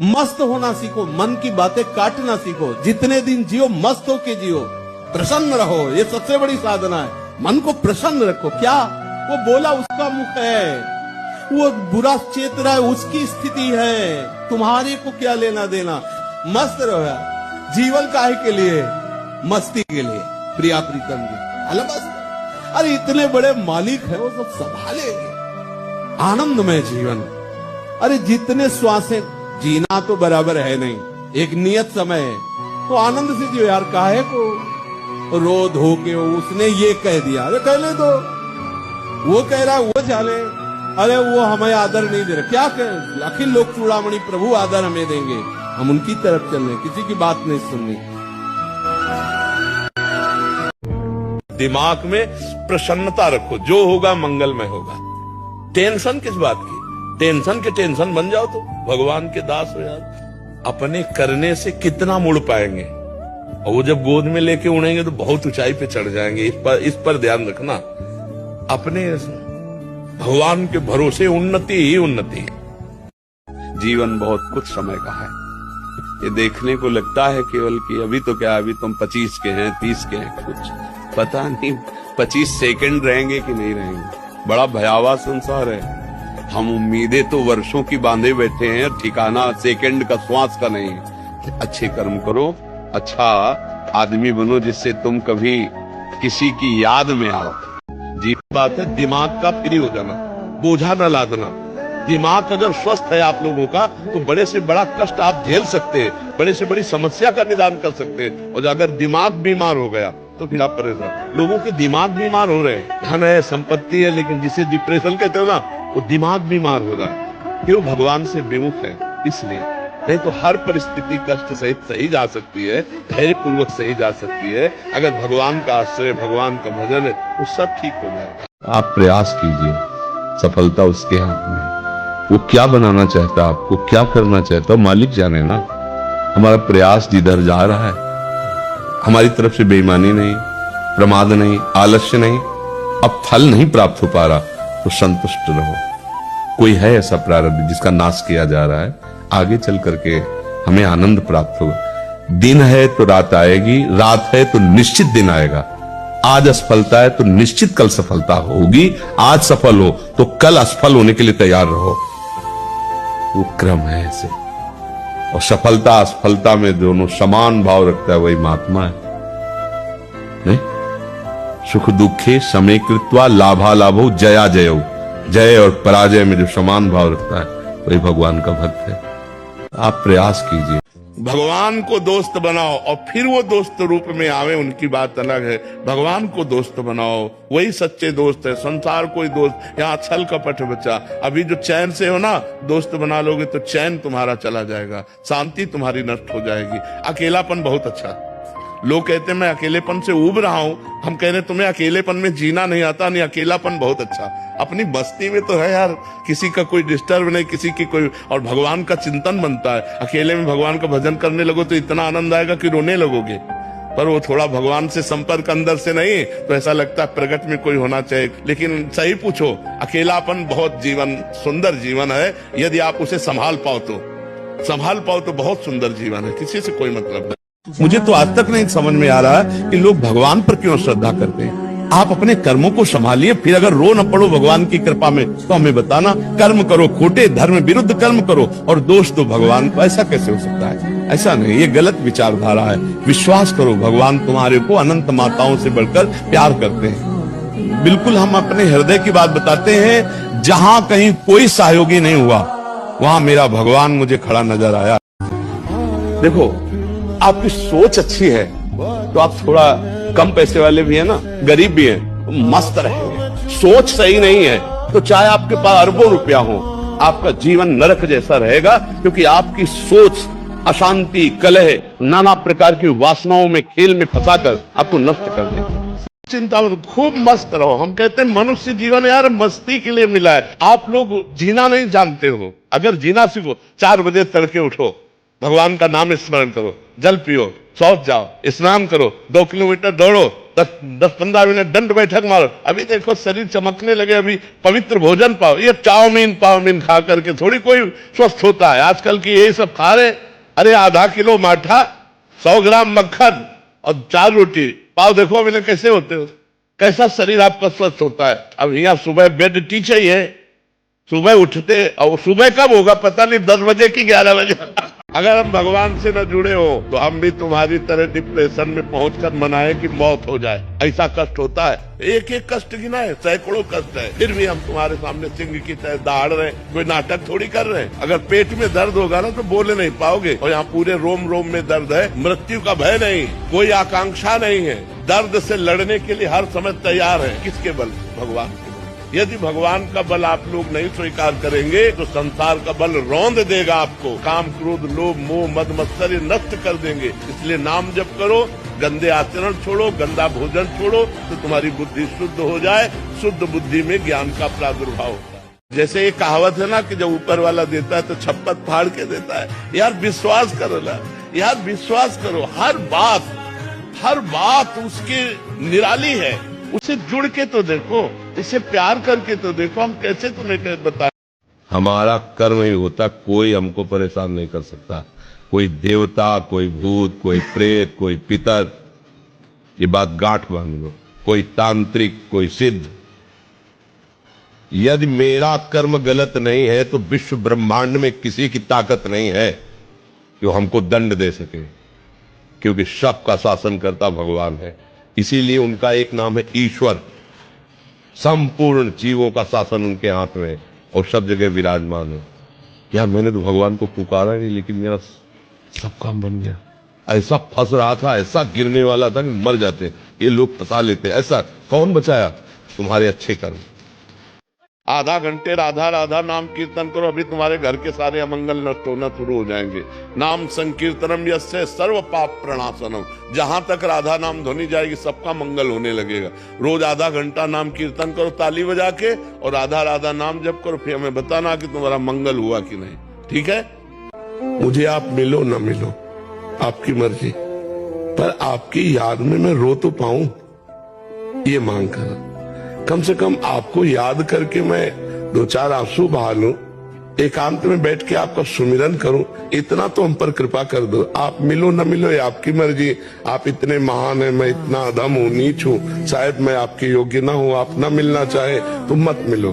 मस्त होना सीखो, मन की बातें काटना सीखो, जितने दिन जियो मस्त होके जियो, प्रसन्न रहो, ये सबसे बड़ी साधना है। मन को प्रसन्न रखो। क्या वो बोला उसका मुख है, वो बुरा चेत रहा है उसकी स्थिति है, तुम्हारे को क्या लेना देना। मस्त रहो यार, जीवन काहे के लिए, मस्ती के लिए, प्रिया प्रीतम की अल मस्त। अरे इतने बड़े मालिक है, वो सब संभालेंगे। आनंदमय जीवन। अरे जितने श्वासें, जीना तो बराबर है नहीं, एक नियत समय है, तो आनंद से जियो यार, काहे को रो धो के हो। उसने ये कह दिया, अरे कह ले दो, वो कह रहा है वो चाले, अरे वो हमें आदर नहीं दे रहे, क्या कहें, अखिल लोक चूड़ामणि प्रभु आदर हमें देंगे, हम उनकी तरफ चल रहे, किसी की बात नहीं सुननी। दिमाग में प्रसन्नता रखो, जो होगा मंगलमय होगा। टेंशन किस बात की, टेंशन के टेंशन बन जाओ तो भगवान के दास हो यार। अपने करने से कितना मुड़ पाएंगे, और वो जब गोद में लेके उड़ेंगे तो बहुत ऊंचाई पे चढ़ जाएंगे। इस पर ध्यान रखना। अपने भगवान के भरोसे उन्नति ही उन्नति। जीवन बहुत कुछ समय का है। ये देखने को लगता है केवल कि अभी तो क्या, अभी तुम 25 के हैं, 30 के हैं, कुछ पता नहीं 25 सेकंड रहेंगे कि नहीं रहेंगे। बड़ा भयावह संसार है। हम उम्मीदें तो वर्षों की बांधे बैठे हैं, ठिकाना सेकंड का, श्वास का नहीं। अच्छे कर्म करो, अच्छा आदमी बनो, जिससे तुम कभी किसी की याद में आओ। जी बात है, दिमाग का फ्री हो जाना, बोझा न लादना। दिमाग अगर स्वस्थ है आप लोगों का, तो बड़े से बड़ा कष्ट आप झेल सकते हैं, बड़े से बड़ी समस्या का निदान कर सकते हैं। और अगर दिमाग बीमार हो गया तो फिर आप परेशान। लोगों के दिमाग बीमार हो रहे हैं, धन है, संपत्ति है, लेकिन जिसे डिप्रेशन कहते हो ना, वो दिमाग बीमार हो रहा है। क्यों? भगवान से विमुख है, इसलिए। नहीं तो हर परिस्थिति कष्ट सहित सही जा सकती है, धैर्य पूर्वक सही जा सकती है। अगर भगवान का आश्रय, भगवान का भजन है, तो सब ठीक हो जाएगा। आप प्रयास कीजिए, सफलता उसके हाथ में है। वो क्या बनाना चाहता है, आपको क्या करना चाहता है, मालिक जाने ना। हमारा प्रयास जिधर जा रहा है, हमारी तरफ से बेईमानी नहीं, प्रमाद नहीं, आलस्य नहीं, अब फल नहीं प्राप्त हो पा रहा, तो संतुष्ट रहो। कोई है ऐसा प्रारब्ध जिसका नाश किया जा रहा है, आगे चल करके हमें आनंद प्राप्त होगा। दिन है तो रात आएगी, रात है तो निश्चित दिन आएगा। आज असफलता है तो निश्चित कल सफलता होगी। आज सफल हो तो कल असफल होने के लिए तैयार रहो। वो क्रम है ऐसे। और सफलता असफलता में दोनों समान भाव रखता है, वही महात्मा है। नहीं, सुख दुखे समय कृत्वा लाभा लाभो जया जयो। जय और पराजय में जो समान भाव रखता है, वही भगवान का भक्त है। आप प्रयास कीजिए, भगवान को दोस्त बनाओ, और फिर वो दोस्त रूप में आवे, उनकी बात अलग है। भगवान को दोस्त बनाओ, वही सच्चे दोस्त है। संसार कोई दोस्त, यहाँ छल कपट बचा। अभी जो चैन से हो ना, दोस्त बना लोगे तो चैन तुम्हारा चला जाएगा, शांति तुम्हारी नष्ट हो जाएगी। अकेलापन बहुत अच्छा। लोग कहते हैं मैं अकेलेपन से उब रहा हूं, हम कह रहे तुम्हें अकेलेपन में जीना नहीं आता। नहीं, अकेलापन बहुत अच्छा। अपनी बस्ती में तो है यार, किसी का कोई डिस्टर्ब नहीं, किसी की कोई, और भगवान का चिंतन बनता है। अकेले में भगवान का भजन करने लगो तो इतना आनंद आएगा कि रोने लगोगे। पर वो थोड़ा भगवान से संपर्क अंदर से नहीं, तो ऐसा लगता है प्रगट में कोई होना चाहिए। लेकिन सही पूछो, अकेलापन बहुत जीवन, सुंदर जीवन है। यदि आप उसे संभाल पाओ तो बहुत सुंदर जीवन है। किसी से कोई मतलब नहीं। मुझे तो आज तक नहीं समझ में आ रहा कि लोग भगवान पर क्यों श्रद्धा करते हैं। आप अपने कर्मों को संभालिए, फिर अगर रो न पड़ो भगवान की कृपा में तो हमें बताना। कर्म करो खोटे, धर्म विरुद्ध कर्म करो और दोष दो भगवान को, ऐसा कैसे हो सकता है? ऐसा नहीं, ये गलत विचारधारा है। विश्वास करो, भगवान तुम्हारे को अनंत माताओं से बढ़कर प्यार करते हैं। बिल्कुल हम अपने हृदय की बात बताते हैं। जहां कहीं कोई सहयोगी नहीं हुआ, वहां मेरा भगवान मुझे खड़ा नजर आया। देखो, आपकी सोच अच्छी है तो आप थोड़ा कम पैसे वाले भी है ना, गरीब भी है, तो मस्त रहेंगे। सोच सही नहीं है तो चाहे आपके पास अरबों रुपया हो, आपका जीवन नरक जैसा रहेगा। क्योंकि आपकी सोच अशांति, कलह, नाना प्रकार की वासनाओं में, खेल में फंसाकर आपको नष्ट कर देगा। चिंता मत, खूब मस्त रहो। हम कहते हैं मनुष्य जीवन यार मस्ती के लिए मिला है। आप लोग जीना नहीं जानते हो। अगर जीना सीखो, 4 बजे तड़के उठो, भगवान का नाम स्मरण करो, जल पियो, शौच जाओ, स्नान करो, 2 किलोमीटर दौड़ो, 10-15 मिनट दंड बैठक मारो, अभी देखो शरीर चमकने लगे, अभी पवित्र भोजन पाओ। ये चाउमीन खा करके थोड़ी कोई स्वस्थ होता है। आजकल की यही सब खा रहे। अरे आधा किलो माठा, 100 ग्राम मक्खन और 4 रोटी पाओ, देखो अभी कैसे होते हो, कैसा शरीर आपका स्वस्थ होता है। अब यहाँ सुबह बेड टी चाहिए, सुबह उठते, और सुबह कब होगा पता नहीं, 10 बजे की 11 बजे। अगर हम भगवान से न जुड़े हो तो हम भी तुम्हारी तरह डिप्रेशन में पहुंचकर मनाए कि मौत हो जाए, ऐसा कष्ट होता है। एक एक कष्ट गिना है, सैकड़ों कष्ट है, फिर भी हम तुम्हारे सामने सिंह की तरह दहाड़ रहे, कोई नाटक थोड़ी कर रहे हैं। अगर पेट में दर्द होगा ना तो बोले नहीं पाओगे, और यहाँ पूरे रोम रोम में दर्द है। मृत्यु का भय नहीं, कोई आकांक्षा नहीं है, दर्द से लड़ने के लिए हर समय तैयार है। किसके बल? भगवान के बल। यदि भगवान का बल आप लोग नहीं स्वीकार करेंगे तो संसार का बल रौंद देगा आपको। काम क्रोध लोभ मोह मद मत्सर नष्ट कर देंगे। इसलिए नाम जप करो, गंदे आचरण छोड़ो, गंदा भोजन छोड़ो, तो तुम्हारी बुद्धि शुद्ध हो जाए। शुद्ध बुद्धि में ज्ञान का प्रादुर्भाव होता है। जैसे एक कहावत है ना कि जब ऊपर वाला देता है तो छप्पत फाड़ के देता है। यार विश्वास करो ना, यार विश्वास करो, हर बात उसकी निराली है। उसे जुड़ के तो देखो, इसे प्यार करके तो देखो। हम कैसे तुम्हें बताएं? हमारा कर्म ही होता, कोई हमको परेशान नहीं कर सकता। कोई देवता, कोई भूत, कोई प्रेत, कोई पितर, ये बात गांठ बांध लो, कोई तांत्रिक, कोई सिद्ध। यदि मेरा कर्म गलत नहीं है तो विश्व ब्रह्मांड में किसी की ताकत नहीं है कि वो हमको दंड दे सके, क्योंकि सबका शासन करता भगवान है। इसीलिए उनका एक नाम है ईश्वर। संपूर्ण जीवों का शासन उनके हाथ में है और सब जगह विराजमान है। यार मैंने तो भगवान को पुकारा नहीं, लेकिन मेरा सब काम बन गया। ऐसा फंस रहा था, ऐसा गिरने वाला था कि मर जाते, ये लोग फंसा लेते। ऐसा कौन बचाया? तुम्हारे अच्छे कर्म। आधा घंटे राधा राधा नाम कीर्तन करो, अभी तुम्हारे घर के सारे अमंगल नष्ट होना शुरू हो जाएंगे। नाम संकीर्तनम यस्य सर्व पाप प्रणाशनम। जहां तक राधा नाम ध्वनि जाएगी सबका मंगल होने लगेगा। रोज आधा घंटा नाम कीर्तन करो ताली बजा के, और राधा राधा नाम जप करो, फिर हमें बताना कि तुम्हारा मंगल हुआ कि नहीं। ठीक है? मुझे आप मिलो ना मिलो, आपकी मर्जी, पर आपकी याद में मैं रो तो पाऊं, ये मांग कर। कम से कम आपको याद करके मैं 2-4 आंसू बहा लूं, एकांत में बैठ के आपका सुमिरन करूं, इतना तो हम पर कृपा कर दो। आप मिलो न मिलो, ये आपकी मर्जी। आप इतने महान हैं, मैं इतना अधम हूं, नीच हूं, शायद मैं आपके योग्य ना हूं। आप न मिलना चाहे तो मत मिलो।